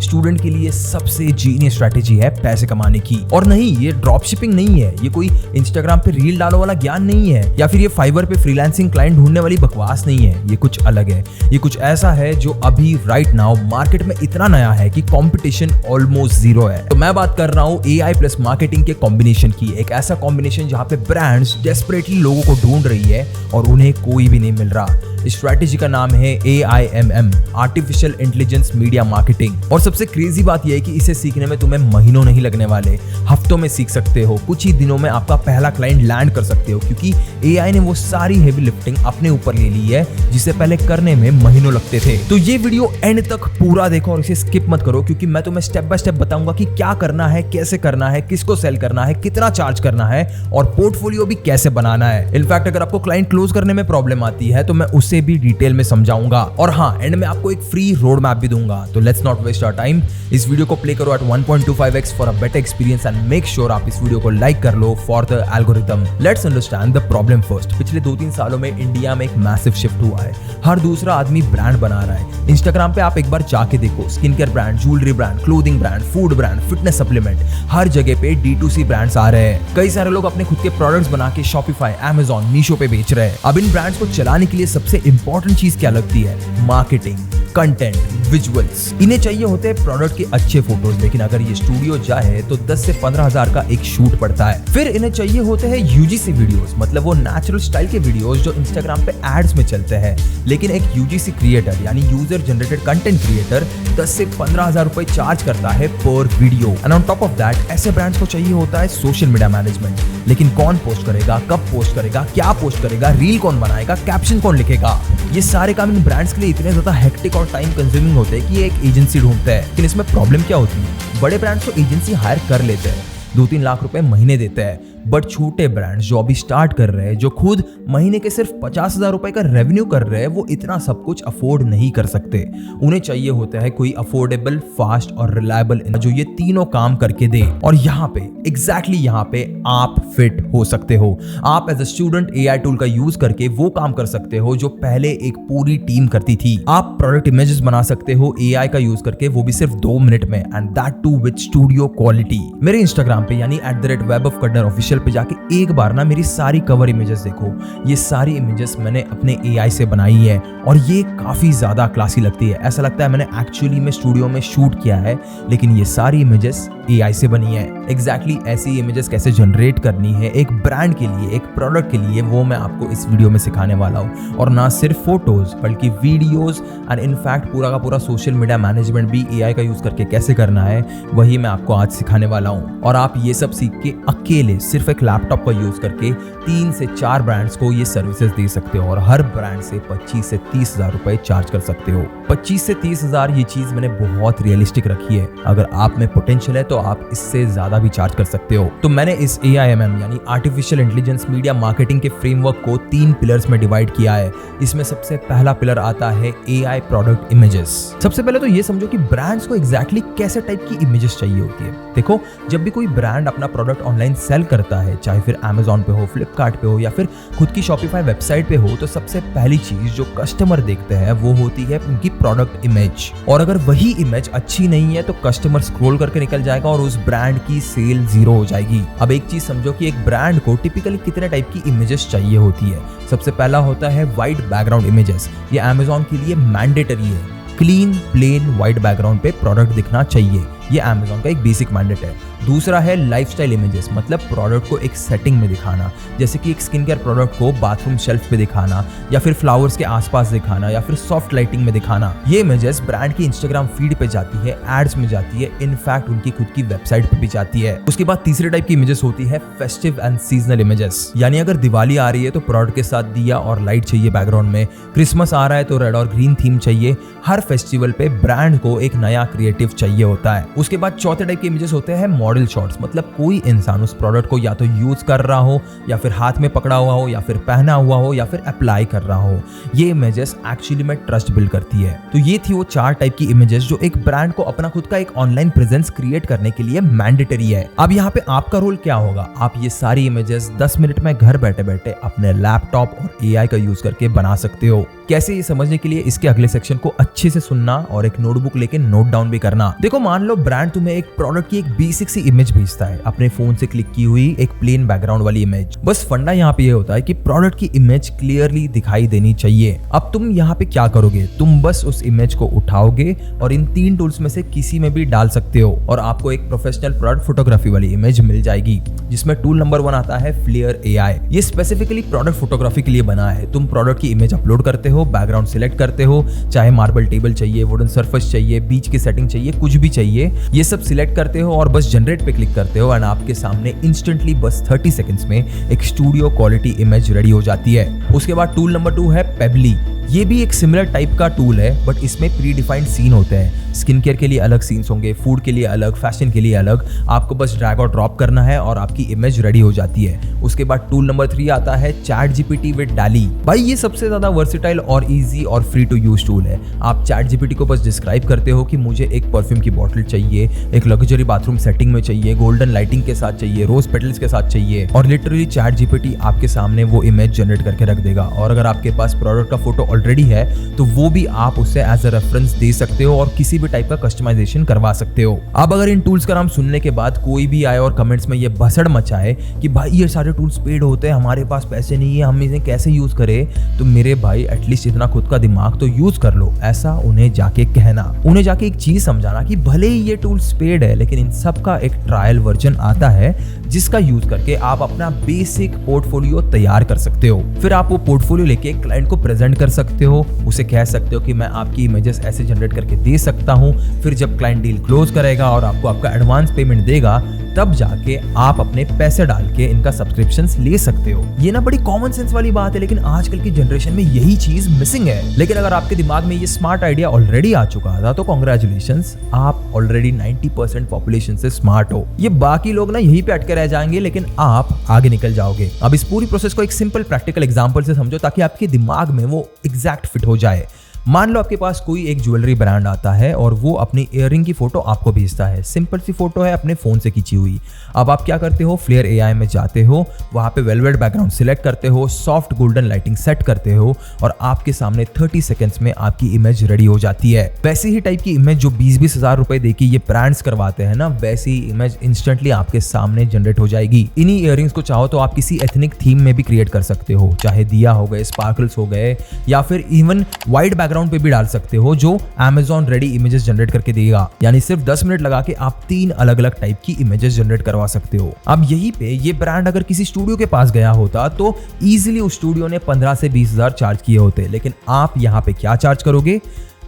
Student के लिए सबसे जीनियस स्ट्रैटेजी है पैसे कमाने की। और नहीं, ये ड्रॉप शिपिंग नहीं है, ये कोई इंस्टाग्राम पे रील डालो वाला ज्ञान नहीं है, या फिर ये फाइवर पे फ्रीलांसिंग क्लाइंट ढूंढने वाली बकवास नहीं है। ये कुछ अलग है। ये कुछ ऐसा है जो अभी राइट नाउ मार्केट में इतना नया है कि कंपटीशन ऑलमोस्ट जीरो है। तो मैं बात कर रहा हूँ AI प्लस मार्केटिंग के कॉम्बिनेशन की। एक ऐसा कॉम्बिनेशन जहाँ पे ब्रांड्स डेस्परेटली लोगों को ढूंढ रही है और उन्हें कोई भी नहीं मिल रहा। इस स्ट्रैटेजी का नाम है AIMM, artificial intelligence media marketing. और सबसे क्रेजी बात यह है कि इसे सीखने में तुम्हें महीनों नहीं लगने वाले, हफ्तों में सीख सकते हो। कुछ ही दिनों में आपका पहला क्लाइंट लैंड कर सकते हो, क्योंकि AI ने वो सारी हेवी लिफ्टिंग अपने ऊपर ले ली है जिसे पहले करने में महीनों लगते थे। तो ये वीडियो एंड तक पूरा देखो और इसे स्किप मत करो, क्योंकि मैं तुम्हें स्टेप बाय स्टेप बताऊंगा कि क्या करना है, कैसे करना है, किसको सेल करना है, कितना चार्ज करना है और पोर्टफोलियो भी कैसे बनाना है। इनफैक्ट अगर आपको क्लाइंट क्लोज करने में प्रॉब्लम आती है तो मैं उसे भी डिटेल में समझाऊंगा। और हाँ, एंड में आपको एक फ्री रोड मैप भी दूंगा। तो let's not waste our time, इस वीडियो को प्ले करो at 1.25x for a better experience and make sure आप इस वीडियो को लाइक कर लो for the algorithm. Let's understand the problem first. पिछले 2-3 सालों में इंडिया में एक मैसिव शिफ्ट हुआ है। हर दूसरा आदमी ब्रांड बना रहा है। इंस्टाग्राम पे आप एक बार जाके देखो, skin care brand, jewellery brand, clothing brand, food brand, fitness supplement, हर जगह पे D2C ब्रांड्स आ रहे हैं। कई सारे लोग अपने खुद के प्रोडक्ट्स बना के शॉपिफाई, Amazon, मीशो पे बेच रहे हैं। अब इन ब्रांड्स को चलाने के लिए सबसे इंपॉर्टेंट चीज क्या लगती है? Marketing, content, visuals. इन्हें चाहिए होते हैं प्रोडक्ट के अच्छे फोटोज, लेकिन अगर ये स्टूडियो जाए तो 10 से 15 हजार का एक शूट पड़ता है। फिर इन्हें चाहिए होते हैं UGC वीडियोस, मतलब वो नेचुरल स्टाइल के वीडियोस जो इंस्टाग्राम पे एड्स में चलते हैं। लेकिन एक UGC क्रिएटर यानी यूजर जनरेटेड कंटेंट क्रिएटर 10 से 15 हजार रुपए चार्ज करता है पर video. And on top of that ऐसे ब्रांड्स को चाहिए होता है सोशल मीडिया मैनेजमेंट। लेकिन कौन पोस्ट करेगा, कब पोस्ट करेगा, क्या पोस्ट करेगा, रील कौन बनाएगा, कैप्शन कौन लिखेगा, ये सारे काम इन ब्रांड्स के लिए इतने ज्यादा हेक्टिक और टाइम कंज्यूमिंग होते हैं कि ये एक एजेंसी ढूंढते हैं। लेकिन इसमें प्रॉब्लम क्या होती है? बड़े ब्रांड्स तो एजेंसी हायर कर लेते हैं, 2-3 लाख रुपए महीने देते हैं। बट छोटे ब्रांड्स जो अभी स्टार्ट कर रहे हैं, जो खुद महीने के सिर्फ 50,000 रुपए का रेवेन्यू कर रहे हैं, वो इतना सब कुछ अफोर्ड नहीं कर सकते। उन्हें चाहिए होता है कोई अफोर्डेबल, फास्ट और रिलायबल जो ये तीनों काम करके दे। और यहाँ पे एग्जैक्टली यहाँ पे आप फिट हो सकते हो। आप as a student AI tool का यूज करके वो काम कर सकते हो जो पहले एक पूरी टीम करती थी। आप प्रोडक्ट इमेजेस बना सकते हो AI का यूज करके, वो भी सिर्फ 2 मिनट में, and that too with studio quality. मेरे इंस्टाग्राम पे यानी @web-of-Karnar ऑफिशियल पे जाके एक बार ना मेरी सारी कवर इमेजेस देखो। ये सारी इमेजेस मैंने अपने AI से बनाई है और ये काफी ज्यादा क्लासी लगती है। ऐसा लगता है मैंने एक्चुअली में स्टूडियो में शूट किया है, लेकिन ये सारी इमेजेस AI से बनी है। एग्जैक्टली ऐसी इमेजेस कैसे जनरेट करनी है एक ब्रांड के लिए, एक प्रोडक्ट के लिए, वो मैं आपको इस वीडियो में सिखाने वाला हूँ। और ना सिर्फ फोटोज बल्कि वीडियोज एंड इनफैक्ट पूरा का पूरा सोशल मीडिया मैनेजमेंट भी AI का यूज करके कैसे करना है, वही मैं आपको आज सिखाने वाला हूँ। और आप ये सब सीख के अकेले सिर्फ एक लैपटॉप का यूज करके 3 से 4 ब्रांड्स को ये सर्विसेज दे सकते हो और हर ब्रांड से 25 से 30 हजार रुपए चार्ज कर सकते हो। 25 से 30 हजार ये चीज मैंने बहुत रियलिस्टिक रखी है। अगर आप में पोटेंशियल है तो आप इससे ज्यादा भी चार्ज कर सकते हो। तो मैंने इस AIMM यानी आर्टिफिशियल इंटेलिजेंस मीडिया मार्केटिंग के फ्रेमवर्क को 3 पिलर्स में डिवाइड किया है। इसमें सबसे पहला पिलर आता है AI प्रोडक्ट इमेजेस। सबसे पहले तो ये समझो कि ब्रांड्स को एग्जैक्टली कैसे टाइप की इमेजेस चाहिए होती है। देखो, जब भी कोई ब्रांड अपना प्रोडक्ट ऑनलाइन सेल करता है, चाहे फिर Amazon पे हो, फ्लिपकार्ट पे हो या फिर खुद की शॉपिफाई वेबसाइट पे हो, तो सबसे पहली चीज जो कस्टमर देखते हैं वो होती है उनकी प्रोडक्ट इमेज। और अगर वही इमेज अच्छी नहीं है तो कस्टमर स्क्रॉल करके निकल जाएगा और उस ब्रांड की सेल 0 हो जाएगी। अब एक चीज समझो कि एक ब्रांड को टिपिकली कितने टाइप की इमेजेस चाहिए होती है। सबसे पहला होता है वाइट बैकग्राउंड इमेजेस। ये Amazon के लिए मैंडेटरी है। क्लीन प्लेन व्हाइट बैकग्राउंड पे प्रोडक्ट दिखना चाहिए, ये Amazon का एक बेसिक मैंडेट है। दूसरा है लाइफस्टाइल इमेजेस, मतलब प्रोडक्ट को एक सेटिंग में दिखाना, जैसे कि एक स्किन केयर प्रोडक्ट को बाथरूम शेल्फ पे दिखाना या फिर फ्लावर्स के आसपास दिखाना या फिर सॉफ्ट लाइटिंग में दिखाना। ये इमेजेस ब्रांड की इंस्टाग्राम फीड पे जाती है, एड्स में जाती है, इनफैक्ट उनकी खुद की वेबसाइट पे भी जाती है। उसके बाद तीसरे टाइप की इमेजेस होती है फेस्टिव एंड सीजनल इमेजेस, यानी अगर दिवाली आ रही है तो प्रोडक्ट के साथ दिया और लाइट चाहिए बैकग्राउंड में, क्रिसमस आ रहा है तो रेड और ग्रीन थीम चाहिए। हर फेस्टिवल पे ब्रांड को एक नया क्रिएटिव चाहिए होता है। उसके बाद चौथे टाइप के इमेजेस होते हैं मॉडल शॉट्स, मतलब कोई इंसान उस प्रोडक्ट को या तो यूज कर रहा हो या फिर हाथ में पकड़ा हुआ हो या फिर पहना हुआ हो या फिर अप्लाई कर रहा हो। ये इमेजेस एक्चुअली में ट्रस्ट बिल्ड करती है। तो ये थी वो 4 टाइप की इमेजेस जो एक ब्रांड को अपना खुद का एक ऑनलाइन प्रेजेंस क्रिएट करने के लिए मैंडेटरी है। अब यहाँ पे आपका रोल क्या होगा? आप ये सारी इमेजेस 10 मिनट में घर बैठे बैठे अपने लैपटॉप और एआई का यूज करके बना सकते हो। कैसे ये समझने के लिए इसके अगले सेक्शन को अच्छे से सुनना और एक नोटबुक लेके नोट डाउन भी करना। देखो, मान लो ब्रांड तुम्हें एक प्रोडक्ट की एक बेसिक सी इमेज भेजता है, अपने फोन से क्लिक की हुई एक प्लेन बैकग्राउंड वाली इमेज। बस फंडा यहाँ पे ये होता है कि प्रोडक्ट की इमेज क्लियरली दिखाई देनी चाहिए। अब तुम यहाँ पे क्या करोगे? तुम बस उस इमेज को उठाओगे और इन 3 टूल्स में से किसी में भी डाल सकते हो और आपको एक प्रोफेशनल प्रोडक्ट फोटोग्राफी वाली इमेज मिल जाएगी, जिसमें टूल नंबर 1 आता है फ्लेयर एआई। ये स्पेसिफिकली प्रोडक्ट फोटोग्राफी के लिए बना है। तुम प्रोडक्ट की इमेज अपलोड करते हो, बैकग्राउंड सिलेक्ट करते हो, चाहे मार्बल टेबल चाहिए, वुडन सरफेस चाहिए, बीच की सेटिंग चाहिए, कुछ भी चाहिए, ये सब सिलेक्ट करते हो और बस जनरेट पे क्लिक करते हो एंड आपके सामने इंस्टेंटली बस 30 सेकंड्स में एक स्टूडियो क्वालिटी इमेज रेडी हो जाती है। उसके बाद टूल नंबर 2 है पेबली। ये भी एक सिमिलर टाइप का टूल है, बट इसमें प्री डिफाइंड सीन होते हैं। स्किन केयर के लिए अलग सीन्स होंगे, फूड के लिए अलग, फैशन के लिए अलग। आपको बस ड्रैग और ड्रॉप करना है और आपकी इमेज रेडी हो जाती है। उसके बाद टूल नंबर 3 आता है चैट जीपीटी विद डाली। भाई ये सबसे ज्यादा वर्सेटाइल और इजी और फ्री टू यूज टूल है। आप चैट जीपीटी को बस डिस्क्राइब करते हो कि मुझे एक परफ्यूम की बॉटल चाहिए, एक लग्जरी बाथरूम सेटिंग में चाहिए, गोल्डन लाइटिंग के साथ चाहिए, रोज पेटल्स के साथ चाहिए, और लिटरली चैट जीपीटी आपके सामने वो इमेज जनरेट करके रख देगा। और अगर आपके पास प्रोडक्ट का फोटो ऑलरेडी है तो वो भी आप उससे एज अ रेफरेंस दे सकते हो और किसी भी टाइप का कस्टमाइजेशन करवा सकते हो। अब अगर इन टूल्स का नाम सुनने के बाद कोई भी आए और कमेंट्स में ये भसड़ मचाए कि भाई ये सारे टूल्स पेड होते हैं, हमारे पास पैसे नहीं है, हम इन्हें कैसे यूज करें, तो मेरे भाई एटलीस्ट इतना खुद का दिमाग तो यूज कर लो। ऐसा उन्हें जाके कहना, उन्हें जाके एक चीज समझाना कि भले ही ये टूल्स पेड है, लेकिन इन सब का एक ट्रायल वर्जन आता है जिसका यूज करके आप अपना बेसिक पोर्टफोलियो तैयार कर सकते हो। फिर आप वो पोर्टफोलियो लेके क्लाइंट को प्रेजेंट कर सकते हो, उसे कह सकते हो कि मैं आपकी इमेजेस ऐसे जनरेट करके दे सकता हूं। फिर जब क्लाइंट डील क्लोज करेगा और आपको आपका एडवांस पेमेंट देगा, तब जाके आप अपने पैसे डाल के इनका सब्सक्रिप्शंस ले सकते हो। ये ना बड़ी कॉमन सेंस वाली बात है, लेकिन आजकल की जनरेशन में यही चीज मिसिंग है। लेकिन अगर आपके दिमाग में ये स्मार्ट आइडिया ऑलरेडी आ चुका था तो कांग्रेचुलेशंस, आप ऑलरेडी 90% पॉपुलेशन से स्मार्ट हो। ये बाकी लोग ना यहीं पे अटके रह जाएंगे, लेकिन आप आगे निकल जाओगे। अब इस पूरी प्रोसेस को एक सिंपल प्रैक्टिकल एग्जांपल से समझो ताकि आपके दिमाग में वो एग्जैक्ट फिट हो जाए। मान लो आपके पास कोई एक ज्वेलरी ब्रांड आता है और वो अपनी इयररिंग की फोटो आपको भेजता है। सिंपल सी फोटो है, अपने फोन से खींची हुई। अब आप क्या करते हो? फ्लेयर एआई में जाते हो, वहां पे वेलवेट बैकग्राउंड सिलेक्ट करते हो, सॉफ्ट गोल्डन लाइटिंग सेट करते हो और आपके सामने 30 सेकंड्स में आपकी इमेज रेडी हो जाती है। वैसी ही टाइप की इमेज जो 20-20 हजार रुपए देके ये ब्रांड्स करवाते हैं ना, वैसी इमेज इंस्टेंटली आपके सामने जनरेट हो जाएगी। इन्हीं इयररिंग्स को चाहो तो आप किसी एथनिक थीम में भी क्रिएट कर सकते हो, चाहे दिया हो गए, स्पार्कल्स हो गए, या फिर इवन वाइट बैकग्राउंड पे भी डाल सकते हो जो Amazon रेडी इमेजेस जनरेट करके देगा। यानी सिर्फ 10 मिनट लगा के आप 3 अलग अलग टाइप की इमेजेस जनरेट करवा सकते हो। अब यहीं पे ये ब्रांड अगर किसी स्टूडियो के पास गया होता तो इजीली उस स्टूडियो ने 15 से 20 हजार चार्ज किए होते, लेकिन आप यहाँ पे क्या चार्ज करोगे?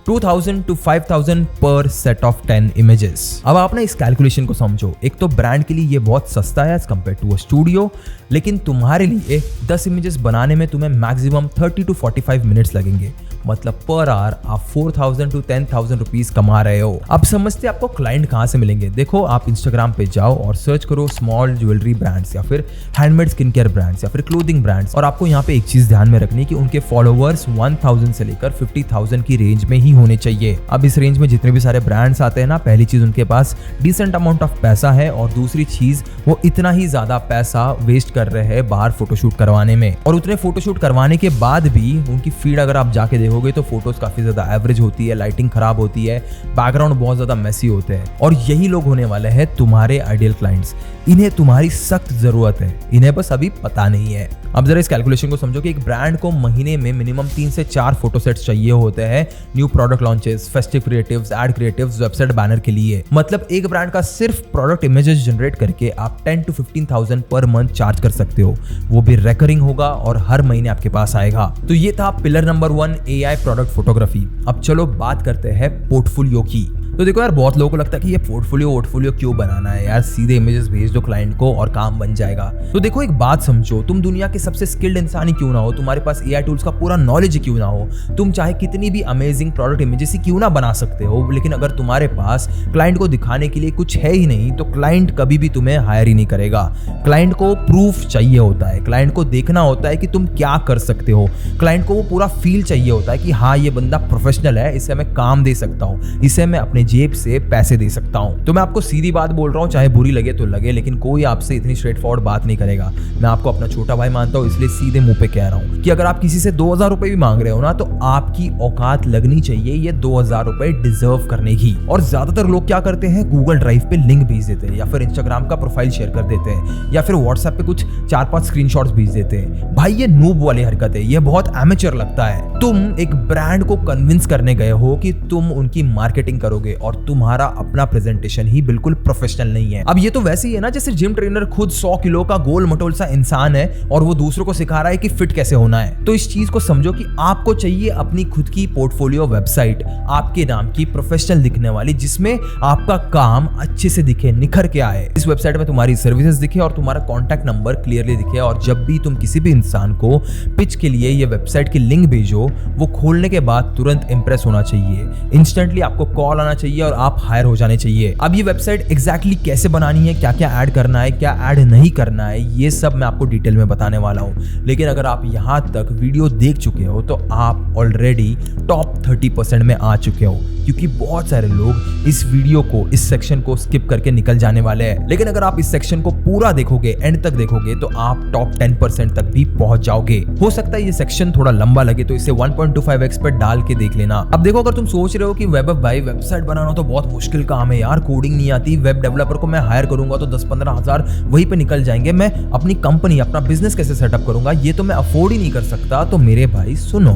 2000 to 5000 पर सेट ऑफ 10 इमेजेस। अब आप ना इस कैलकुलेशन को समझो। एक तो ब्रांड के लिए ये बहुत सस्ता है as compare to a studio, लेकिन तुम्हारे लिए 10 इमेजेस बनाने में तुम्हें मैक्सिमम 30 to 45 मिनट्स लगेंगे। मतलब पर आवर आप 4000 to 10,000 रुपीज कमा रहे हो। अब समझते आपको क्लाइंट कहाँ से मिलेंगे। देखो, आप इंस्टाग्राम पे जाओ और सर्च करो स्मॉल ज्वेलरी ब्रांड्स या फिर हैंडमेड स्किन केयर ब्रांड्स या फिर क्लोथिंग ब्रांड्स, और आपको यहाँ पे एक चीज ध्यान में रखनी कि उनके फॉलोअर्स 1000 से लेकर 50,000 की रेंज में ही होने चाहिए। अब इस रेंज में जितने भी सारे ब्रांड्स आते हैं ना, पहली चीज उनके पास डिसेंट अमाउंट ऑफ पैसा है, और दूसरी चीज वो इतना ही ज्यादा पैसा वेस्ट कर रहे हैं बाहर फोटोशूट करवाने में। और उतने फोटोशूट करवाने के बाद भी उनकी फीड अगर आप जाके देखोगे तो फोटोज काफी ज्यादा एवरेज होती है, लाइटिंग खराब होती है, बैकग्राउंड बहुत ज्यादा मेसी होते हैं। और यही लोग होने वाले हैं तुम्हारे आइडियल क्लाइंट्स। इन्हें तुम्हारी सख्त जरूरत है, इन्हें बस अभी पता नहीं है। अब जरा इस कैलकुलेशन को समझो कि एक ब्रांड को महीने में मिनिमम 3 से 4 फोटो सेट्स चाहिए होते हैं new product launches, festive creatives, ad creatives, website banner के लिए। मतलब एक ब्रांड का सिर्फ प्रोडक्ट इमेजेस जनरेट करके आप 10 to 15,000 पर मंथ चार्ज कर सकते हो। वो भी रेकरिंग होगा और हर महीने आपके पास आएगा। तो ये था pillar number 1, AI product photography. अब चलो बात करते हैं पोर्टफोलियो की। तो देखो यार, बहुत लोगों को लगता है कि ये पोर्टफोलियो क्यों बनाना है यार, सीधे इमेजेस भेज दो क्लाइंट को और काम बन जाएगा। तो देखो एक बात समझो, तुम दुनिया के सबसे स्किल्ड इंसान ही क्यों ना हो, तुम्हारे पास एआई टूल्स का पूरा नॉलेज क्यों ना हो, तुम चाहे कितनी भी अमेजिंग प्रोडक्ट इमेजेस ही क्यों ना बना सकते हो, लेकिन अगर तुम्हारे पास क्लाइंट को दिखाने के लिए कुछ है ही नहीं तो क्लाइंट कभी भी तुम्हें हायर ही नहीं करेगा। क्लाइंट को प्रूफ चाहिए होता है, क्लाइंट को देखना होता है कि तुम क्या कर सकते हो, क्लाइंट को वो पूरा फील चाहिए होता है कि हाँ ये बंदा प्रोफेशनल है, इसे मैं काम दे सकता हूँ, इसे मैं अपने जेब से पैसे दे सकता हूँ। तो मैं आपको सीधी बात बोल रहा हूँ, चाहे बुरी लगे तो लगे, लेकिन कोई आपसे इतनी स्ट्रेट फॉरवर्ड बात नहीं करेगा। मैं आपको अपना छोटा भाई मानता हूँ, इसलिए सीधे मुंह पे कह रहा हूँ कि अगर आप किसी से 2000 रुपए भी मांग रहे हो ना, तो आपकी औकात लगनी चाहिए ये 2000 रुपए डिजर्व करने की। और ज्यादातर लोग क्या करते हैं, गूगल ड्राइव पे लिंक भेज देते हैं, या फिर इंस्टाग्राम का प्रोफाइल शेयर कर देते हैं, या फिर व्हाट्सएप पे कुछ 4-5 स्क्रीनशॉट्स भेज देते हैं। भाई ये नूब वाली हरकत है, ये बहुत एमेचर लगता है। तुम एक ब्रांड को कन्विंस करने गए हो कि तुम उनकी मार्केटिंग करोगे और तुम्हारा अपना प्रेजेंटेशन ही बिल्कुल प्रोफेशनल नहीं है। अब ये तो वैसे ही है ना जैसे जिम ट्रेनर खुद 100 किलो का गोल मटोल सा इंसान है और वो दूसरों को सिखा रहा है कि फिट कैसे होना है। तो इस चीज को समझो कि आपको चाहिए अपनी खुद की पोर्टफोलियो वेबसाइट, आपके नाम की, प्रोफेशनल दिखने वाली, जिसमें आपका काम अच्छे से दिखे, निखर के आए। इस वेबसाइट में तुम्हारी सर्विसेज दिखे और तुम्हारा कॉन्टैक्ट नंबर क्लियरली दिखे, और जब भी तुम किसी भी इंसान को पिच के लिए ये वेबसाइट की लिंक भेजो, वो खोलने के बाद तुरंत इंप्रेस होना चाहिए, इंस्टेंटली आपको कॉल आना चाहिए और आप हायर हो जाने चाहिए। अब ये वेबसाइट एग्जैक्टली कैसे बनानी है, क्या क्या ऐड करना है, क्या ऐड नहीं करना है, ये सब मैं आपको डिटेल में बताने वाला हूं। लेकिन अगर आप यहां तक वीडियो देख चुके हो तो आप ऑलरेडी टॉप 30% में आ चुके हो, क्योंकि बहुत सारे लोग इस वीडियो को, इस सेक्शन को स्किप करके निकल जाने वाले हैं। लेकिन अगर आप इस सेक्शन को पूरा देखोगे, एंड तक देखोगे, तो आप टॉप 10% तक भी पहुंच जाओगे। हो सकता है ये सेक्शन थोड़ा लंबा लगे तो इसे 1.25x पर डाल के देख लेना। अब देखो, अगर तुम सोच रहे हो कि वेब भाई वेबसाइट बनाना तो बहुत मुश्किल काम है यार, कोडिंग नहीं आती, वेब डेवलपर को मैं हायर करूंगा तो 10-15 हजार वहीं पे निकल जाएंगे, मैं अपनी कंपनी, अपना बिजनेस कैसे सेटअप करूंगा, ये तो मैं अफोर्ड ही नहीं कर सकता। तो मेरे भाई सुनो,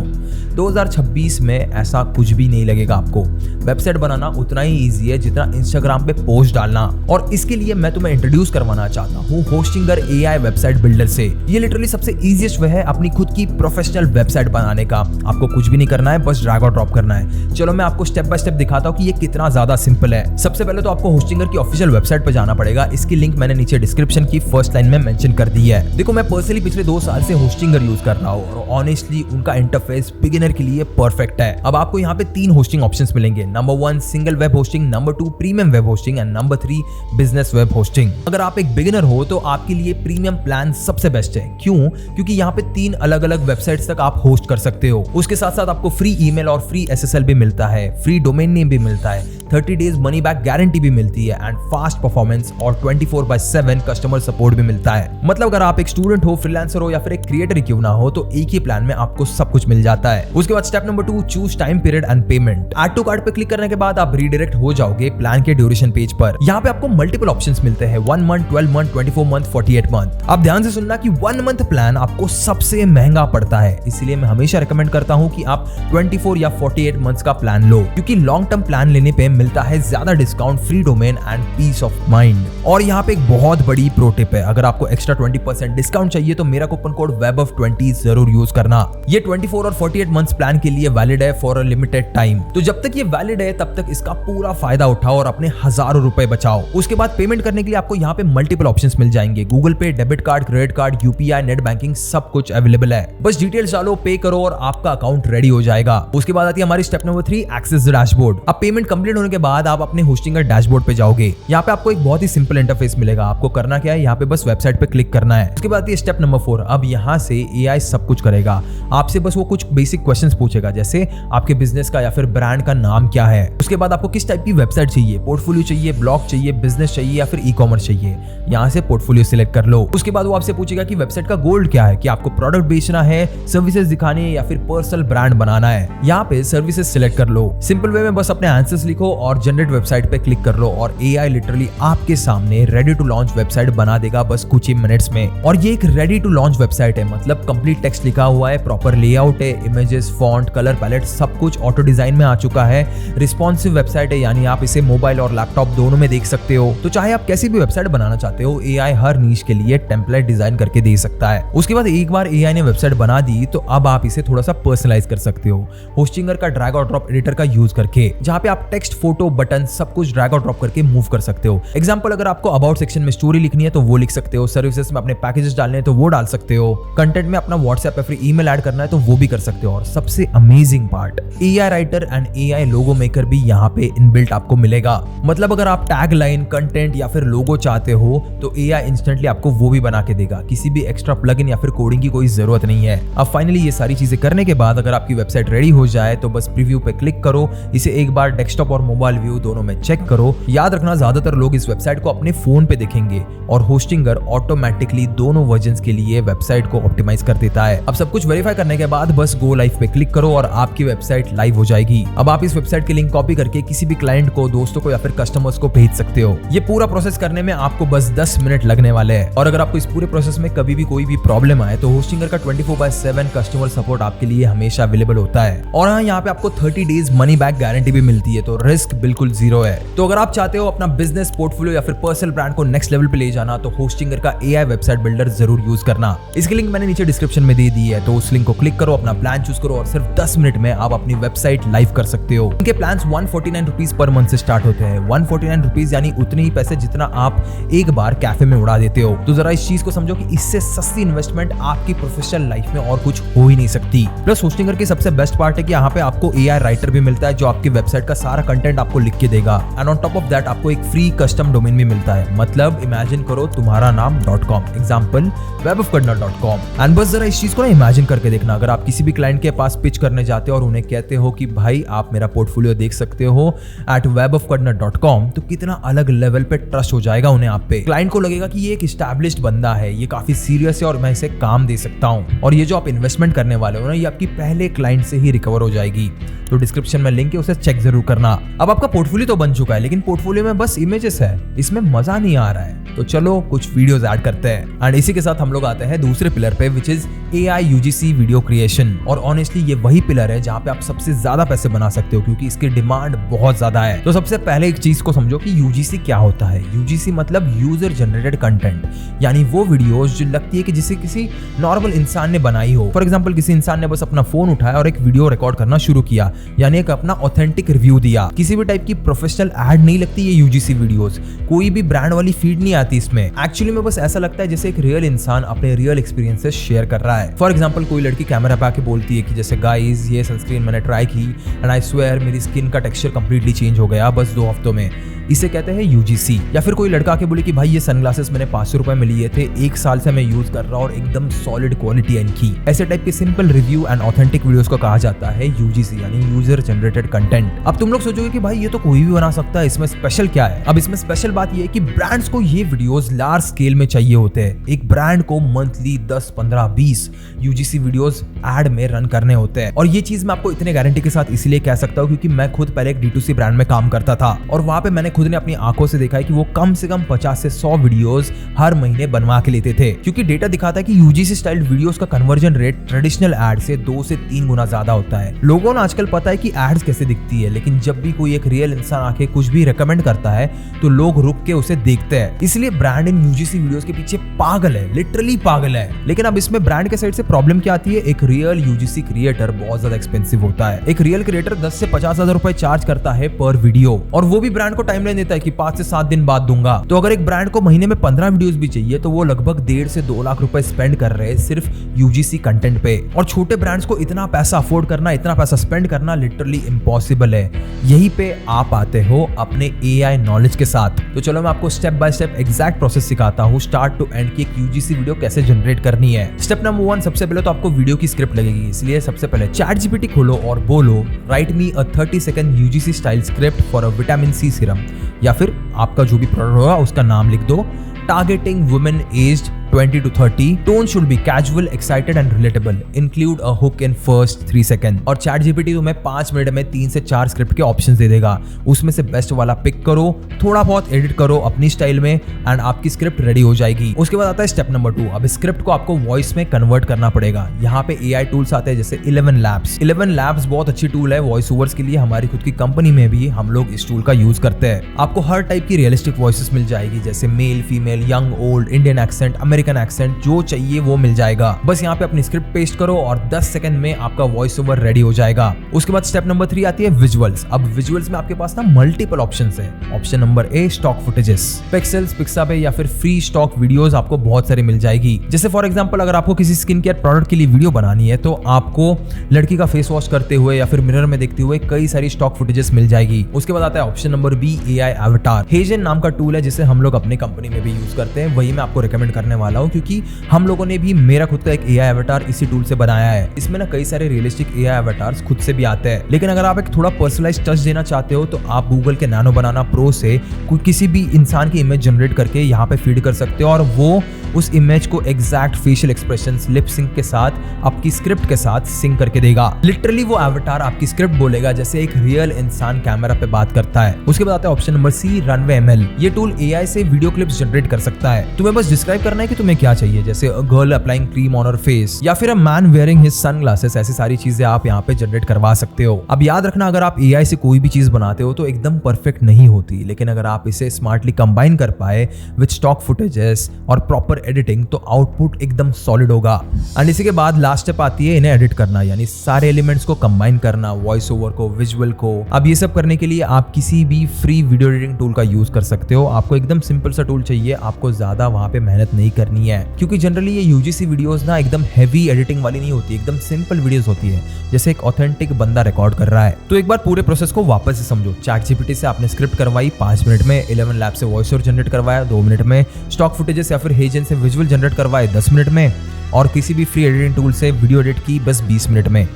2026 में ऐसा कुछ भी नहीं लगेगा आपको। वेबसाइट बनाना उतना ही इजी है जितना इंस्टाग्राम पे पोस्ट डालना, और इसके लिए मैं तुम्हें इंट्रोड्यूस करवाना चाहता हूँ होस्टिंगर एआई वेबसाइट बिल्डर से। ये लिटरली सबसे इजीएस्ट वे है अपनी खुद की प्रोफेशनल वेबसाइट बनाने का। आपको कुछ भी नहीं करना है, बस ड्रैग और ड्रॉप करना है। चलो मैं आपको स्टेप बाय स्टेप दिखाता हूँ कि ये कितना ज्यादा सिंपल है। सबसे पहले तो आपको होस्टिंगर की ऑफिशियल वेबसाइट पे जाना पड़ेगा। इसकी लिंक मैंने नीचे डिस्क्रिप्शन की फर्स्ट लाइन में मेंशन कर दी है। देखो, मैं पर्सनली पिछले 2 साल से होस्टिंगर यूज कर रहा हूँ और ऑनेस्टली उनका इंटरफेस बिगिनर के लिए परफेक्ट है। अब आपको यहाँ पे 3 होस्टिंग ऑप्शंस मिलेंगे। Number 1 single web hosting, number 2 premium web hosting and number 3 business web hosting. अगर आप एक बिगिनर हो तो आपके लिए प्रीमियम प्लान सबसे बेस्ट है। क्यों? क्योंकि यहाँ पे 3 अलग अलग वेबसाइट्स तक आप होस्ट कर सकते हो। उसके साथ साथ आपको फ्री ईमेल और फ्री एसएसएल भी मिलता है, फ्री डोमेन नेम भी मिलता है, 30 डेज मनी बैक गारंटी भी मिलती है एंड फास्ट परफॉर्मेंस और 24/7 कस्टमर सपोर्ट भी मिलता है। मतलब अगर आप एक स्टूडेंट हो, फ्रीलांसर हो या फिर एक क्रिएटर क्यों ना हो, तो एक ही प्लान में आपको सब कुछ मिल जाता है। उसके बाद step number 2, choose time period and payment. Add to cart पे क्लिक करने के बाद आप रीडायरेक्ट हो जाओगे प्लान के ड्यूरेशन पेज पर। यहाँ पे आपको मल्टीपल ऑप्शंस मिलते हैं, 1 मंथ, 12 मंथ, 24 मंथ, 48 मंथ। आप ध्यान से सुनना कि 1 मंथ प्लान आपको सबसे महंगा पड़ता है, इसलिए मैं हमेशा रिकमेंड करता हूँ कि आप 24 या 48 मंथ्स का प्लान लो, क्योंकि लॉन्ग टर्म प्लान लेने पे मिलता है ज्यादा discount, free domain and peace of mind. और यहाँ पे एक बहुत बड़ी प्रो टिप है, अगर आपको एक्स्ट्रा 20% डिस्काउंट चाहिए तो मेरा कूपन कोड WebOf20 जरूर यूज करना। ये 24 और 48 मंथ्स प्लान के लिए वैलिड है फॉर अ लिमिटेड टाइम। तो जब तक ये वैलिड है तब तक इसका पूरा फायदा उठाओ और अपने हजारों रुपए बचाओ। उसके बाद पेमेंट करने के लिए आपको यहाँ पे मल्टीपल ऑप्शंस मिल जाएंगे, गूगल पे, debit card, credit card, UPI, net banking, सब कुछ अवेलेबल है। बस डिटेल्स डालो, पे करो और आपका अकाउंट रेडी हो जाएगा। उसके बाद आती है हमारी step number 3, access the dashboard. अब पेमेंट कंप्लीट होने के बाद आप अपने होस्टिंगर डैशबोर्ड पे जाओगे। यहाँ पे आपको एक बहुत ही सिंपल इंटरफेस मिलेगा। आपको करना क्या है, यहाँ पे बस वेबसाइट पे क्लिक करना है। उसके बाद स्टेप नंबर 4, अब यहाँ से एआई सब कुछ करेगा। आपसे बस वो कुछ बेसिक क्वेश्चंस पूछेगा, जैसे आपके बिजनेस का या फिर ब्रांड का नाम क्या है। उसके बाद आपको किस टाइप की वेबसाइट चाहिए, पोर्टफोलियो चाहिए, ब्लॉग चाहिए, बिजनेस चाहिए या फिर ई कॉमर्स चाहिए। यहाँ से पोर्टफोलियो सिलेक्ट कर लो। उसके बाद वो आपसे पूछेगा कि वेबसाइट का गोल क्या है, कि आपको प्रोडक्ट बेचना है, सर्विसेज दिखानी है या फिर पर्सनल ब्रांड बनाना है। यहाँ पे सर्विसेज सिलेक्ट कर लो। सिंपल वे में बस अपने आंसर्स लिखो और जनरेट वेबसाइट पे क्लिक कर लो और एआई लिटरली आपके सामने रेडी टू लॉन्च वेबसाइट बना देगा बस कुछ ही मिनट्स में। और ये एक रेडी टू लॉन्च वेबसाइट है, मतलब कंप्लीट टेक्स्ट लिखा हुआ है, प्रॉपर लेआउट है, इमेजेस, फॉन्ट, कलर पैलेट सब कुछ ऑटो डिजाइन में आ चुका है। रिस्पॉन्सिव वेबसाइट है, यानी आप इसे मोबाइल और लैपटॉप दोनों में देख सकते हो। तो चाहे आप कैसी भी वेबसाइट बनाना चाहते हो, एआई हर नीश के लिए टेम्पलेट डिजाइन करके दे सकता है। उसके बाद एक बार एआई ने वेबसाइट बना दी तो अब आप इसे थोड़ा सा पर्सनलाइज कर सकते हो होस्टिंगर का ड्रैग और ड्रॉप एडिटर का यूज करके, जहां पे आप आप टेक्स्ट, फोटो, बटन सब कुछ ड्रैग और ड्रॉप करके मूव कर सकते हो। एग्जांपल, अगर आपको अबाउट सेक्शन में स्टोरी लिखनी है तो वो लिख सकते हो, सर्विसेज में अपने पैकेजेस डालने हैं तो वो डाल सकते हो, कंटेंट में अपना व्हाट्सएप या फिर ईमेल ऐड करना है तो वो भी कर सकते हो। और सबसे amazing part, AI writer and AI logo maker भी यहाँ पे इनबिल्ट आपको मिलेगा। मतलब अगर आप टैग लाइन, कंटेंट या फिर लोगो चाहते हो तो एआई इंस्टेंटली आपको वो भी बना के देगा। किसी भी एक्स्ट्रा प्लगइन या फिर कोडिंग की कोई जरूरत नहीं है। अब फाइनली ये सारी चीजें करने के बाद अगर आपकी वेबसाइट रेडी हो जाए तो बस प्रीव्यू पे क्लिक करो, इसे एक बार डेस्कटॉप और मोबाइल व्यू दोनों में चेक करो। याद रखना, ज्यादातर लोग इस वेबसाइट को अपने फोन पे देखेंगे और होस्टिंगर ऑटोमेटिकली दोनों वर्जन्स के लिए वेबसाइट को ऑप्टिमाइज कर देता है। अब सब कुछ वेरीफाई करने के बाद बस गो लाइव पे क्लिक करो और आपकी वेबसाइट लाइव हो जाएगी। अब आप इस वेबसाइट की लिंक कॉपी करके किसी भी क्लाइंट को, दोस्तों को या फिर कस्टमर्स को भेज सकते हो। ये पूरा प्रोसेस करने में आपको बस 10 मिनट लगने वाले हैं। और अगर आपको इस पूरे प्रोसेस में कभी भी कोई भी प्रॉब्लम आए तो होस्टिंगर का 24/7 कस्टमर सपोर्ट आपके लिए हमेशा अवेलेबल होता है। और हाँ, यहाँ पे आपको 30 डेज मनी बैक गारंटी भी मिलती है, तो रिस्क बिल्कुल जीरो है। तो अगर आप चाहते हो अपना बिजनेस, पोर्टफोलियो या फिर पर्सनल ब्रांड को नेक्स्ट लेवल पे ले जाना तो होस्टिंगर का एआई वेबसाइट बिल्डर जरूर यूज करना। इसकी लिंक मैंने नीचे डिस्क्रिप्शन में दे दी है, तो उस लिंक को क्लिक करो, अपना प्लान चूज करो और सिर्फ 10 मिनट में आप अपनी वेबसाइट लाइव कर सकते हो। इनके प्लान 149 रुपीज पर मंथ से स्टार्ट होते हैं। 149 रुपीज यानी उतने ही पैसे जितना आप एक बार कैफे में उड़ा देते हो। तो जरा इस चीज को समझो कि इससे सस्ती इन्वेस्टमेंट आपकी प्रोफेशनल लाइफ में और कुछ हो ही नहीं सकती। प्लस होस्टिंगर की सबसे बेस्ट पार्ट है कि यहाँ पे आपको एआई राइटर भी मिलता है जो आपकी वेबसाइट का सारा कंटेंट आपको लिख के देगा। And on top of that आपको एक फ्री कस्टम डोमेन भी मिलता है। मतलब इमेजिन करो तुम्हारा नाम .com, एग्जांपल webofkarna.com। एंड बस जरा इस चीज को ना इमेजिन करके देखना, अगर आप किसी भी क्लाइंट के पास पिच करने जाते हो और उन्हें कहते हो कि भाई आप मेरा पोर्टफोलियो देख सकते हो @webofkarna.com, तो कितना अलग लेवल पे ट्रस्ट हो जाएगा उन्हें आप पे। क्लाइंट को लगेगा कि ये एक एस्टैब्लिश्ड बंदा है, ये काफी सीरियस है और मैं इसे काम दे सकता हूँ। और ये जो आप इन्वेस्टमेंट करने वाले हो ना, ये आपकी पहले क्लाइंट से ही रिकवर हो जाएगी। तो डिस्क्रिप्शन में लिंक है, उसे चेक जरूर करना। अब आपका पोर्टफोलियो तो बन चुका है, लेकिन पोर्टफोलियो में बस इमेजेस है, इसमें मजा नहीं आ रहा है। तो चलो कुछ वीडियोस ऐड करते हैं। एंड इसी के साथ हम लोग आते हैं दूसरे पिलर पे, which is AI UGC video creation. और ऑनेस्टली ये वही पिलर है जहाँ पे आप सबसे ज्यादा पैसे बना सकते हो, क्योंकि इसकी डिमांड बहुत ज्यादा है। तो सबसे पहले एक चीज को समझो कि UGC क्या होता है। UGC मतलब यूजर जनरेटेड कंटेंट, यानी वो वीडियोस जो लगती है कि जिसे किसी नॉर्मल इंसान ने बनाई हो। फॉर एग्जाम्पल, किसी इंसान ने बस अपना फोन उठाया और एक वीडियो रिकॉर्ड करना शुरू किया, यानी एक अपना ऑथेंटिक रिव्यू दिया। किसी भी टाइप की प्रोफेशनल एड नहीं लगती ये UGC वीडियोस, कोई भी ब्रांड वाली फीड नहीं आती इसमें। एक्चुअली में बस ऐसा लगता है जैसे एक रियल इंसान अपने रियल एक्सपीरियंसेस शेयर कर रहा है। फॉर एग्जाम्पल, कोई लड़की कैमरा पे आके बोलती है कि जैसे गाइस ये सनस्क्रीन मैंने ट्राई की एंड आई स्वेयर मेरी स्किन का टेक्सचर कंप्लीटली चेंज हो गया बस 2 हफ्तों में। इसे कहते हैं UGC। या फिर कोई लड़का आके बोले कि भाई ये सनग्लासेस मैंने 500 रुपए में लिए थे, 1 साल से मैं यूज कर रहा हूँ और एकदम सॉलिड क्वालिटी है इनकी। ऐसे टाइप के simple review and authentic videos को कहा जाता है UGC, यानी यूजर जनरेटेड कंटेंट। अब तुम लोग सोचोगे कि भाई ये तो कोई भी बना सकता है, इसमें स्पेशल क्या है? अब इसमें स्पेशल बात ये है कि ब्रांड्स को ये वीडियोस लार्ज स्केल में चाहिए होते हैं। एक ब्रांड को मंथली 10, 15, 20 UGC वीडियोस एड में रन करने होते हैं। और ये चीज मैं आपको इतने गारंटी के साथ इसीलिए कह सकता हूँ क्योंकि मैं खुद पहले एक D2C ब्रांड में काम करता था और वहां पे मैंने खुद ने अपनी आंखों से देखा है कि वो कम से कम 50 से 100 वीडियोस हर महीने बनवा के लेते थे, क्योंकि डेटा दिखाता है कि UGC स्टाइल वीडियोस का कन्वर्जन रेट ट्रेडिशनल एड से 2 से 3 गुना ज्यादा होता है। लोगों ने आजकल पता है कि एड्स कैसे दिखती है, लेकिन जब भी कोई एक रियल इंसान आके कुछ भी रेकमेंड करता है तो लोग रुक के उसे देखते हैं। इसलिए ब्रांड इन UGC वीडियोस के पीछे पागल है, लिटरली पागल है। लेकिन अब इसमें ब्रांड के साइड से प्रॉब्लम क्या आती है? एक रियल UGC क्रिएटर बहुत ज्यादा एक्सपेंसिव होता है। एक रियल क्रिएटर 10 से 50 हजार रुपए चार्ज करता है पर वीडियो, और वो भी ब्रांड को टाइमलाइन देता है कि 5 से 7 दिन बाद दूंगा। तो अगर एक ब्रांड को महीने में 15 वीडियोस भी चाहिए तो वो लगभग 1.5 से 2 लाख रुपए स्पेंड कर रहे हैं सिर्फ UGC कंटेंट पे। और छोटे ब्रांड्स को इतना पैसा अफोर्ड करना, इतना पैसा स्पेंड करना लिटरली इम्पॉसिबल है। यही पे आप आते हो अपने AI नॉलेज के साथ। तो चलो मैं आपको step by step exact process सिखाता हूँ स्टार्ट टू एंड की एक UGC वीडियो कैसे जनरेट करनी है। स्टेप नंबर 1, सबसे पहले तो आपको वीडियो की स्क्रिप्ट लगेगी। इसलिए सबसे पहले ChatGPT खोलो और बोलो right me a 30 second UGC style script for a vitamin C serum, या फिर आपका जो भी प्रोडक्ट होगा उसका नाम लिख दो। Targeting women aged 20 to 30. Tone should be casual, excited and relatable. Include a hook in first 3 seconds. और ChatGPT तुम्हें 5 मिनट में 3 से 4 स्क्रिप्ट के ऑप्शंस दे देगा। उसमें से बेस्ट वाला पिक करो, थोड़ा बहुत एडिट करो अपनी स्टाइल में एंड आपकी स्क्रिप्ट रेडी हो जाएगी। उसके बाद आता है स्टेप नंबर 2। अब स्क्रिप्ट को आपको वॉइस में कन्वर्ट करना पड़ेगा। यहाँ पे AI टूल्स आते हैं जैसे 11 Labs। 11 Labs बहुत अच्छी टूल है वॉइस ओवर्स के लिए। हमारी खुद की कंपनी में भी हम लोग इस टूल का यूज करते हैं। आपको हर टाइप की रियलिस्टिक वॉइसेस मिल जाएगी, जैसे male, female, young, old, Indian accent, American accent, जो चाहिए वो मिल जाएगा। बस यहाँ पे अपनी स्क्रिप्ट पेस्ट करो और 10 सेकंड में आपका वॉइस ओवर रेडी हो जाएगा। उसके बाद स्टेप नंबर 3 आती है विजुअल्स। अब विजुअल्स में आपके पास ना मल्टीपल ऑप्शंस है। Option number A stock footages, pixels, Pixabay या फिर फ्री स्टॉक वीडियोस आपको बहुत सारी मिल जाएगी। जैसे फॉर एग्जांपल अगर आपको किसी स्किन केयर प्रोडक्ट के लिए वीडियो बनानी है तो आपको लड़की का फेस वॉश करते हुए या फिर मिरर में देखते हुए कई सारी स्टॉक फुटेजेस मिल जाएगी। उसके बाद आता है option number B AI avatar. HeyGen नाम का टूल है जिसे हम लोग अपनी कंपनी में भी यूज करते हैं, वही मैं आपको रिकमेंड करने वाला हूँ क्योंकि हम लोगों ने भी मेरा खुद का एक एआई एवाटार इसी टूल से बनाया है। इसमें ना कई सारे रियलिस्टिक एआई एवाटार्स खुद से भी आते हैं, लेकिन अगर आप एक थोड़ा पर्सनलाइज्ड टच देना चाहते हो तो आप गूगल के नैनो बनाना प्रो से किसी भी इंसान की इमेज जनरेट करके यहाँ पे फीड कर सकते हो और वो उस इमेज को exact facial expressions, lip sync के साथ आपकी स्क्रिप्ट के साथ सिंक करके देगा। लिटरली वो एवाटार आपकी स्क्रिप्ट बोलेगा जैसे एक रियल इंसान कैमरा पे बात करता है। उसके बाद आता है option number C Runway ML. ये टूल एआई से वीडियो क्लिप्स जनरेट कर सकता है। तुम्हें बस डिस्क्राइब करना है कि तुम्हें क्या चाहिए, जैसे a girl applying cream on her face या फिर a man wearing his sunglasses. ऐसी सारी चीजें आप यहाँ पे जनरेट करवा सकते हो। अब याद रखना, अगर आप एआई से कोई भी चीज बनाते हो तो एकदम परफेक्ट नहीं होती, लेकिन अगर आप इसे स्मार्टली कंबाइन कर पाए विद स्टॉक फुटेजेस और प्रॉपर एडिटिंग तो आउटपुट एकदम सॉलिड होगा। एंड इसी के बाद लास्ट स्टेप आती है इन्हें एडिट करना, यानी सारे एलिमेंट्स को कंबाइन करना, वॉइस ओवर को, विजुअल को। अब ये सब करने के लिए आप किसी भी फ्री वीडियो एडिटिंग टूल का यूज कर सकते हो। आपको एकदम सिंपल सा टूल चाहिए, आपको ज्यादा वहां पे मेहनत नहीं करनी है क्योंकि जनरली ये यूजीसी वीडियोस ना एकदम हैवी एडिटिंग वाली नहीं होती, एकदम सिंपल वीडियोस होती है जैसे एक ऑथेंटिक बंदा रिकॉर्ड कर रहा है। तो एक बार पूरे प्रोसेस को वापस से समझो। चैटजीपीटी से आपने स्क्रिप्ट करवाई 5 मिनट में, 11 लैब से वॉइस ओवर जनरेट करवाया 2 मिनट में, स्टॉक फुटेजेस या फिर हेजन से विजुअल जनरेट करवाए 10 मिनट में और किसी भी फ्री एडिटिंग टूल से वीडियो एडिट की बस 20 मिनट में।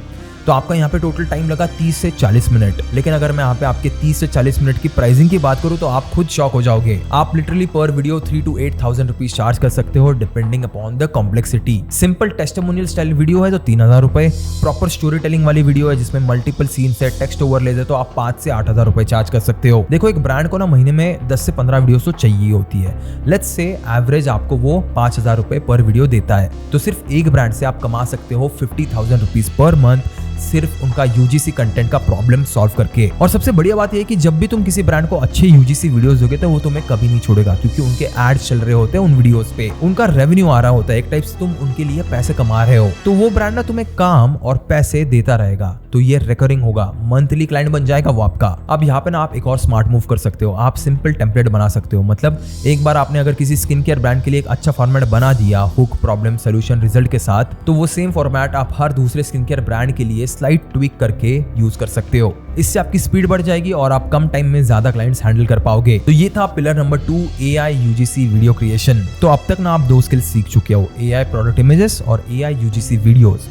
तो आपका यहाँ पे टोटल टाइम लगा 30 से 40 मिनट। लेकिन अगर मैं यहाँ पे आपके 30 से 40 मिनट की प्राइसिंग की बात करूँ तो आप खुद शॉक हो जाओगे। आप लिटरली पर वीडियो 3 to 8,000 रुपीज चार्ज कर सकते हो depending upon the complexity. Simple testimonial style video है तो 3,000 रुपए, प्रॉपर स्टोरी टेलिंग वाली वीडियो है जिसमें मल्टीपल सीन्स है, टेक्स्ट ओवरलेज है तो आप 5 से 8,000 रुपए चार्ज कर सकते हो। देखो, एक ब्रांड को ना महीने में 10 से 15 वीडियो तो चाहिए होती है। लेट्स से एवरेज आपको वो 5,000 रुपए पर वीडियो देता है, तो सिर्फ एक ब्रांड से आप कमा सकते हो 50,000 रुपीज पर मंथ, सिर्फ उनका यूजीसी कंटेंट का प्रॉब्लम सॉल्व करके। और सबसे बढ़िया बात यह है कि जब भी तुम किसी ब्रांड को अच्छे यूजीसी वीडियोस दोगे तो वो तुम्हें कभी नहीं छोड़ेगा क्योंकि उनके एड्स चल रहे होते हैं उन वीडियोस पे, उनका रेवेन्यू आ रहा होता है, एक टाइप से तुम उनके लिए पैसे कमा रहे हो, तो वो ब्रांड ना तुम्हें काम और पैसे देता रहेगा। तो ये रिकरिंग होगा, मंथली क्लाइंट बन जाएगा वो आपका। अब यहाँ पे ना आप एक और स्मार्ट मूव कर सकते हो, आप सिंपल टेम्पलेट बना सकते हो। मतलब एक बार आपने अगर किसी स्किन केयर ब्रांड के लिए एक अच्छा फॉर्मेट बना दिया, हुक, प्रॉब्लम, सोल्यूशन, रिजल्ट के साथ, तो वो सेम फॉर्मेट आप हर दूसरे स्किन केयर ब्रांड के लिए स्लाइड ट्विक करके यूज कर सकते हो। इससे आपकी स्पीड बढ़ जाएगी और आप कम टाइम में ज्यादा क्लाइंट्स हैंडल कर पाओगे। तो ये था pillar number 2, AI UGC video creation. तो अब तक ना आप 2 स्किल्स सीख चुके हो, एआई प्रोडक्ट इमेजेस और एआई यूजीसी वीडियोस।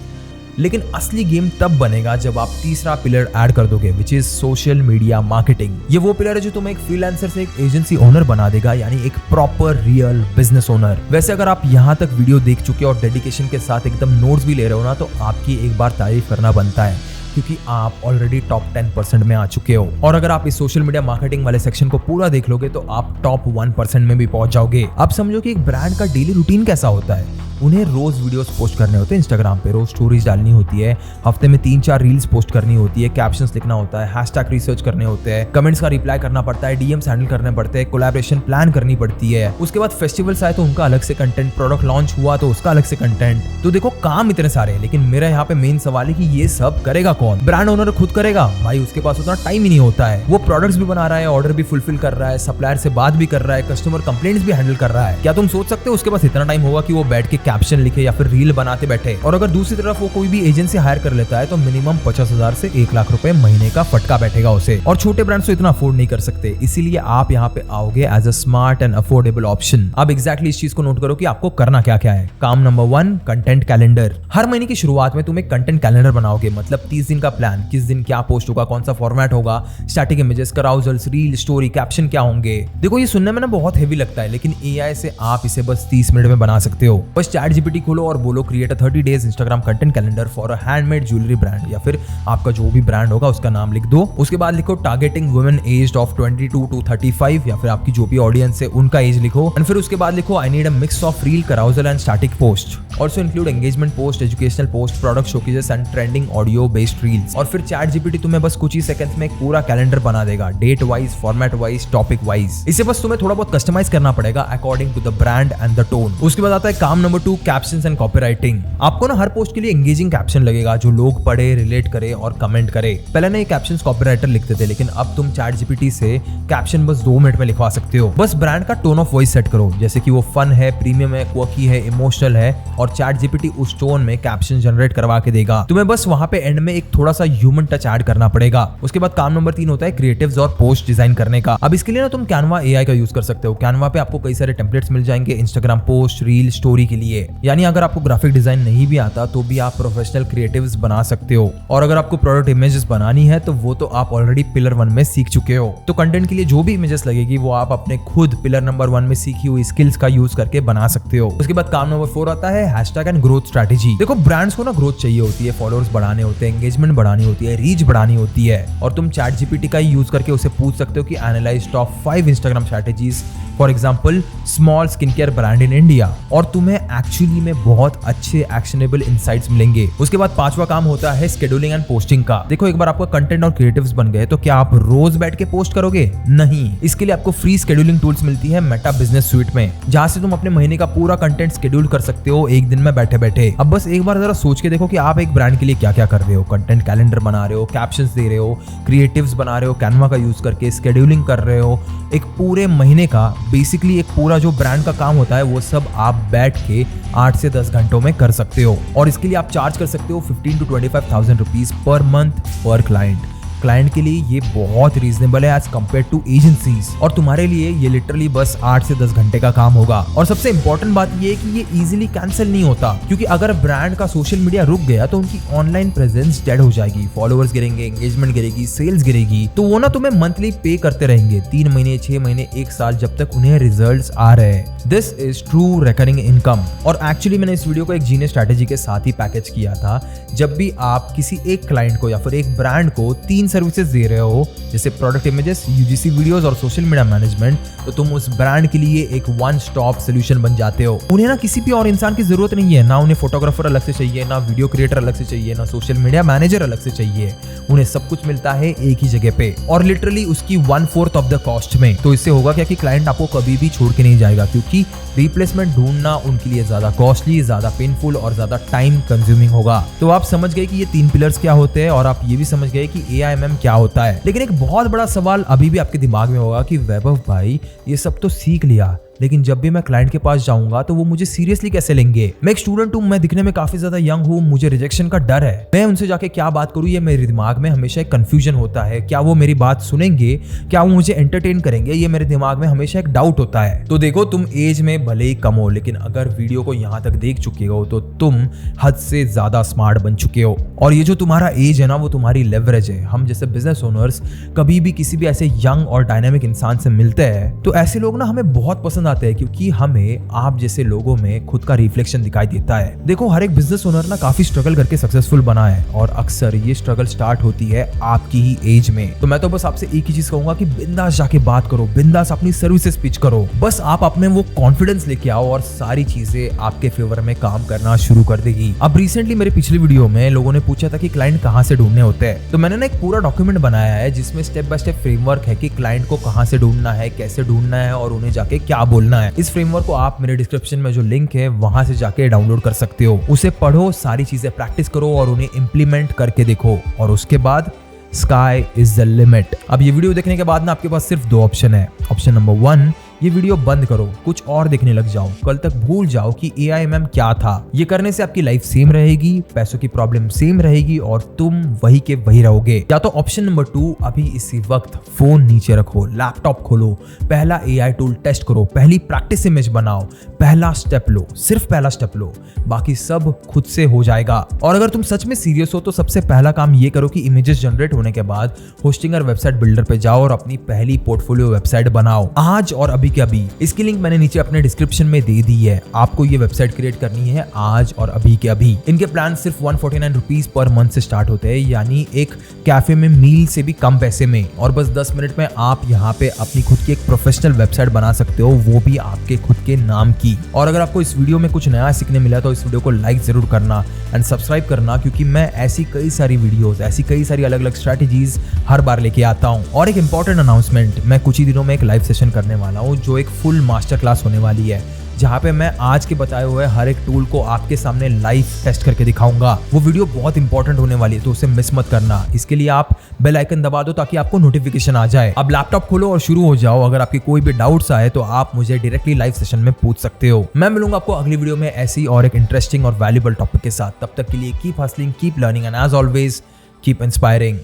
लेकिन असली गेम तब बनेगा जब आप तीसरा पिलर ऐड कर दोगे, which is social media marketing. ये वो पिलर है जो तुम्हें एक फ्रीलांसर से एक एजेंसी ओनर बना देगा, यानी एक प्रॉपर रियल बिजनेस ओनर। वैसे अगर आप यहाँ तक वीडियो देख चुके हो और डेडिकेशन के साथ एकदम नोट्स भी ले रहे हो ना, तो आपकी एक बार तारीफ करना बनता है क्योंकि आप ऑलरेडी टॉप 10% में आ चुके हो। और अगर आप इस सोशल मीडिया मार्केटिंग वाले सेक्शन को पूरा देख लोगे तो आप टॉप 1% में भी पहुंच जाओगे। अब समझो कि एक ब्रांड का डेली रूटीन कैसा होता है। उन्हें रोज वीडियोस पोस्ट करने होते हैं इंस्टाग्राम पे, रोज स्टोरीज डालनी होती है, हफ्ते में 3-4 रील्स पोस्ट करनी होती है, कैप्शंस लिखना होता है, हैशटैग रिसर्च करने होते हैं, कमेंट्स का रिप्लाई करना पड़ता है, डीएम्स हैंडल करने पड़ते हैं, कोलैबोरेशन प्लान करनी पड़ती है। उसके बाद फेस्टिवल्स आए तो उनका अलग से कंटेंट, प्रोडक्ट लॉन्च हुआ तो उसका अलग से कंटेंट। तो देखो, काम इतने सारे हैं, लेकिन मेरा यहाँ पे मेन सवाल है कि ये सब करेगा कौन? ब्रांड ओनर खुद करेगा? भाई उसके पास उतना टाइम ही नहीं होता है। वो प्रोडक्ट्स भी बना रहा है, ऑर्डर भी फुलफिल कर रहा है, सप्लायर से बात भी कर रहा है, कस्टमर कंप्लेंट्स भी हैंडल कर रहा है। क्या तुम सोच सकते हो उसके पास इतना टाइम होगा कि वो बैठ के कैप्शन लिखे या फिर रील बनाते बैठे? और अगर दूसरी तरफ वो कोई भी एजेंसी हायर कर लेता है तो मिनिमम 50,000 से 1 लाख रुपए महीने का फटका बैठेगा उसे। और छोटे ब्रांड्स तो इतना अफोर्ड नहीं कर सकते, इसीलिए आप यहाँ पे आओगे as a smart and affordable option. अब एग्जैक्टली इस चीज को नोट करो कि आपको करना क्या क्या है। काम नंबर 1, कंटेंट कैलेंडर। हर महीने की शुरुआत में तुम एक कंटेंट कैलेंडर बनाओगे, मतलब 30 दिन का प्लान, किस दिन क्या पोस्ट होगा, कौन सा फॉर्मेट होगा, static images, carousels, reel, story, caption क्या होंगे। देखो, ये सुनने में ना बहुत हेवी लगता है, लेकिन एआई से आप इसे बस 30 मिनट में बना सकते हो। बस चैट जीपीटी खोलो और बोलो create a 30 days Instagram content calendar for a handmade jewellery brand, या फिर आपका जो भी ब्रांड होगा उसका नाम लिख दो। उसके बाद लिखो targeting women aged of 22 to 35, या फिर आपकी जो भी ऑडियंस है उनका एज लिखो। एंड फिर उसके बाद लिखो I need a mix of reel, carousel and static post, also include engagement post, educational post, product showcases and trending audio based reels. और फिर चैट जीपीटी तुम्हें बस कुछ ही सेकंड्स में एक पूरा कैलेंडर बना देगा, date wise, format wise, topic wise. इसे बस तुम्हें थोड़ा बहुत कस्टमाइज करना पड़ेगा according to the brand and the tone. उसके बाद आता है काम नंबर 2, कैप्शंस एंड कॉपीराइटिंग। आपको ना हर पोस्ट के लिए एंगेजिंग कैप्शन लगेगा जो लोग पढ़े, रिलेट करे और कमेंट करे। पहले ना ये कैप्शंस कॉपीराइटर लिखते थे, लेकिन अब तुम चैट जीपीटी से कैप्शन बस 2 मिनट में लिखवा सकते हो। बस ब्रांड का टोन ऑफ वॉइस सेट करो, जैसे कि वो फन है, प्रीमियम है, क्वर्की है, इमोशनल है, और चैट जीपीटी उस टोन में कैप्शन जनरेट करवा के देगा। तुम्हें बस वहां पे एंड में एक थोड़ा सा ह्यूमन टच ऐड करना पड़ेगा। उसके बाद काम नंबर 3 होता है क्रिएटिव्स और पोस्ट डिजाइन करने का। अब इसके लिए ना तुम कैनवा एआई का यूज कर सकते हो। कैनवा पे आपको कई सारे टेम्पलेट्स मिल जाएंगे इंस्टाग्राम पोस्ट, रील, स्टोरी के लिए। यानी अगर आपको ग्राफिक डिजाइन नहीं भी आता तो भी आप प्रोफेशनल क्रिएटिव्स बना सकते हो। और अगर आपको प्रोडक्ट इमेजेस बनानी है तो वो तो आप ऑलरेडी पिलर 1 में सीख चुके हो। तो कंटेंट के लिए जो भी इमेजेस लगेगी वो आप अपने खुद पिलर नंबर 1 में सीखी हुई स्किल्स का यूज करके बना सकते हो। उसके बाद काम नंबर 4 आता है हैशटैग एंड ग्रोथ स्ट्रेटेजी। देखो ब्रांड्स को ना ग्रोथ चाहिए होती है, फॉलोअर्स बढ़ाने होते हैं, एंगेजमेंट बढ़ानी होती है, रीच बढ़ानी होती है, और तुम चैट जीपीटी का यूज करके उसे पूछ सकते हो कि analyse top 5 Instagram strategies for example small skin care brand in India, और तुम्हें एक्चुअली में बहुत अच्छे एक्शनेबल इंसाइट्स मिलेंगे। उसके बाद 5वां काम होता है शेड्यूलिंग एंड पोस्टिंग का। देखो एक बार आपका कंटेंट और क्रिएटिव्स बन गए तो क्या आप रोज बैठ के पोस्ट करोगे? नहीं। इसके लिए आपको फ्री शेड्यूलिंग टूल्स मिलती है मेटा बिजनेस स्वीट में, जहां से तुम अपने महीने का पूरा कंटेंट शेड्यूल कर सकते हो एक दिन में बैठे बैठे। अब बस एक बार जरा सोच के देखो कि आप एक ब्रांड के लिए क्या क्या कर रहे हो। कंटेंट कैलेंडर बना रहे हो, कैप्शंस दे रहे हो, क्रिएटिव्स बना रहे हो, कैनवा का यूज करके शेड्यूलिंग कर रहे हो। एक पूरे महीने का बेसिकली एक पूरा जो ब्रांड का काम होता है वो सब आप बैठ के 8 से 10 घंटों में कर सकते हो। और इसके लिए आप चार्ज कर सकते हो 15 to 25,000 रुपीज पर मंथ पर क्लाइंट। क्लाइंट के लिए ये बहुत रीजनेबल है एज कम्पेयर टू एजेंसीज, और तुम्हारे लिए ये लिटरली बस 8 से 10 घंटे का काम होगा। और सबसे इंपॉर्टेंट बात ये है कि ये इजीली कैंसिल नहीं होता, क्योंकि अगर ब्रांड का सोशल मीडिया रुक गया तो उनकी ऑनलाइन प्रेजेंस डेड हो जाएगी, फॉलोअर्स गिरेंगे, एंगेजमेंट गिरेगी, सेल्स गिरेगी। तो वो ना तुम्हें मंथली पे करते रहेंगे 3 महीने, 6 महीने, 1 साल, जब तक उन्हें रिजल्ट्स आ रहे हैं। This is true recurring income. और एक्चुअली मैंने इस वीडियो को एक जीनियस स्ट्रैटेजी के साथ ही पैकेज किया था। जब भी आप किसी एक क्लाइंट को या फिर एक ब्रांड को 3 सर्विसेज दे रहे हो, जैसे प्रोडक्ट इमेजेस, यूजीसी वीडियोस और सोशल मीडिया मैनेजमेंट, तो तुम उस ब्रांड के लिए एक वन स्टॉप सोल्यूशन बन जाते हो। उन्हें ना किसी भी और इंसान की जरूरत नहीं है, ना उन्हें फोटोग्राफर अलग से चाहिए, ना वीडियो क्रिएटर अलग से चाहिए, ना सोशल मीडिया मैनेजर अलग से चाहिए। उन्हें सब कुछ मिलता है एक ही जगह पे, और लिटरली उसकी 1/4 ऑफ द कॉस्ट में। तो इससे होगा क्या कि क्लाइंट आपको कभी भी छोड़ के नहीं जाएगा, क्योंकि रिप्लेसमेंट ढूंढना उनके लिए ज्यादा कॉस्टली, ज्यादा पेनफुल और ज्यादा टाइम कंज्यूमिंग होगा। तो आप समझ गए कि ये 3 पिलर्स क्या होते हैं, और आप ये भी समझ गए कि AIMM क्या होता है। लेकिन एक बहुत बड़ा सवाल अभी भी आपके दिमाग में होगा कि वैभव भाई ये सब तो सीख लिया, लेकिन जब भी मैं क्लाइंट के पास जाऊंगा तो वो मुझे सीरियसली कैसे लेंगे? मैं एक स्टूडेंट हूँ, मैं दिखने में काफी ज्यादा यंग हूँ, मुझे रिजेक्शन का डर है, मैं उनसे जाके क्या बात करूँ, ये मेरे दिमाग में हमेशा एक कंफ्यूजन होता है। क्या वो मेरी बात सुनेंगे? क्या वो मुझे एंटरटेन करेंगे? ये मेरे दिमाग में हमेशा एक डाउट होता है। तो देखो, तुम एज में भले ही कम हो, लेकिन अगर वीडियो को यहाँ तक देख चुके हो तो तुम हद से ज्यादा स्मार्ट बन चुके हो। और ये जो तुम्हारा एज है ना, वो तुम्हारी लेवरेज है। हम जैसे बिजनेस ओनर्स कभी भी किसी भी ऐसे यंग और डायनेमिक इंसान से मिलते हैं तो ऐसे लोग ना हमें बहुत पसंद आते हैं, क्योंकि हमें आप जैसे लोगों में खुद का रिफ्लेक्शन दिखाई देता है। देखो, हर एक बिजनेस ओनर ना काफी स्ट्रगल करके सक्सेसफुल बना है, और अक्सर ये स्ट्रगल स्टार्ट होती है आपकी ही एज में। तो मैं तो बस आपसे एक ही चीज कहूंगा कि बिंदास जाके बात करो, बिंदास अपनी सर्विसेज पिच करो। बस आप अपने वो कॉन्फिडेंस लेके आओ और सारी चीजें आपके फेवर में काम करना शुरू कर देगी। अब रिसेंटली मेरी पिछली वीडियो में लोगों ने पूछा था कि क्लाइंट कहां से ढूंढने होते हैं, तो मैंने ना एक पूरा डॉक्यूमेंट बनाया है जिसमें स्टेप बाय स्टेप फ्रेमवर्क है कि क्लाइंट को कहां से ढूंढना है, कैसे ढूंढना है और उन्हें जाके क्या बोलना है। इस फ्रेमवर्क को आप मेरे डिस्क्रिप्शन में जो लिंक है वहां से जाके डाउनलोड कर सकते हो। उसे पढ़ो, सारी चीजें प्रैक्टिस करो और उन्हें इंप्लीमेंट करके देखो, और उसके बाद स्काई इज द लिमिट। अब ये वीडियो देखने के बाद ना आपके पास सिर्फ 2 ऑप्शन है। ऑप्शन नंबर 1, ये वीडियो बंद करो, कुछ और देखने लग जाओ, कल तक भूल जाओ कि AIMM क्या था। ये करने से आपकी लाइफ सेम रहेगी, पैसों की प्रॉब्लम सेम रहेगी और तुम वही के वही रहोगे। या तो ऑप्शन नंबर 2, अभी इसी वक्त फोन नीचे रखो, लैपटॉप खोलो, पहला AI टूल टेस्ट करो, पहली प्रैक्टिस इमेज बनाओ, पहला स्टेप लो, सिर्फ पहला स्टेप लो, बाकी सब खुद से हो जाएगा। और अगर तुम सच में सीरियस हो तो सबसे पहला काम ये करो कि इमेजेस जनरेट होने के बाद होस्टिंग और वेबसाइट बिल्डर पे जाओ और अपनी पहली पोर्टफोलियो वेबसाइट बनाओ। आज और अभी अभी के अभी। इसकी लिंक मैंने नीचे अपने डिस्क्रिप्शन में दे दी है। आपको ये वेबसाइट क्रिएट करनी है आज और अभी के अभी। इनके प्लान सिर्फ 149 रुपीज पर मंथ से स्टार्ट होते हैं, यानी एक कैफे में मील से भी कम पैसे में। और बस 10 मिनट में आप यहाँ पे अपनी खुद की एक प्रोफेशनल वेबसाइट बना सकते हो, वो भी आपके खुद के नाम की। और अगर आपको इस वीडियो में कुछ नया सीखने मिला तो इस वीडियो को लाइक जरूर करना एंड सब्सक्राइब करना, क्योंकि मैं ऐसी कई सारी वीडियोस, ऐसी कई सारी अलग अलग स्ट्रैटेजीज हर बार लेके आता हूँ। और एक इंपॉर्टेंट अनाउंसमेंट, मैं कुछ ही दिनों में एक लाइव सेशन करने वाला हूँ जो एक फुल मास्टर क्लास होने वाली है, जहाँ पे मैं आज के बताए हुए हर एक टूल को आपके सामने लाइव टेस्ट करके दिखाऊंगा। वो वीडियो बहुत इंपॉर्टेंट होने वाली है, तो उसे मिस मत करना। इसके लिए आप बेल आइकन दबा दो ताकि आपको नोटिफिकेशन आ जाए। अब लैपटॉप खोलो और शुरू हो जाओ। अगर आपके कोई भी डाउट्स आए तो आप मुझे डायरेक्टली लाइव सेशन में पूछ सकते हो। मैं मिलूंगा आपको अगली वीडियो में ऐसी और एक इंटरेस्टिंग और वैल्यूएबल टॉपिक के साथ। तब तक के लिए keep hustling, keep learning and as always keep inspiring.